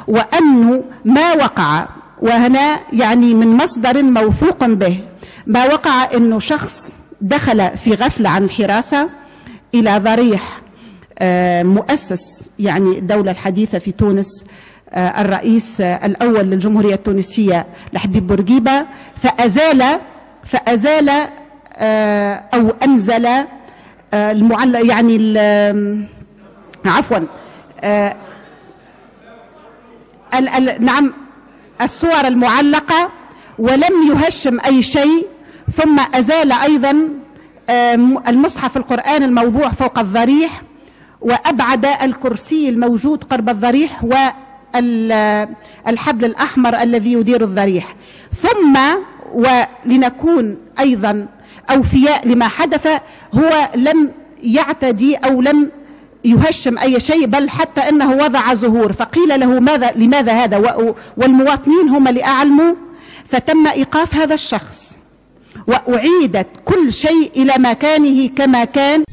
وأنه ما وقع، وهنا يعني من مصدر موثوق به، ما وقع أنه شخص دخل في غفلة عن الحراسة إلى ضريح مؤسس يعني الدولة الحديثة في تونس، الرئيس الأول للجمهورية التونسية لحبيب بورقيبة، فأزال أو أنزل يعني عفوا نعم الصور المعلقة، ولم يهشم أي شيء، ثم أزال أيضا المصحف القرآن الموضوع فوق الضريح، وأبعد الكرسي الموجود قرب الضريح والحبل الأحمر الذي يدير الضريح. ثم ولنكون أيضا أوفياء لما حدث، هو لم يعتدي أو لم يهشم أي شيء، بل حتى أنه وضع زهور، فقيل له لماذا هذا، والمواطنين هم اللي أعلموا، فتم إيقاف هذا الشخص وأعيدت كل شيء إلى مكانه كما كان.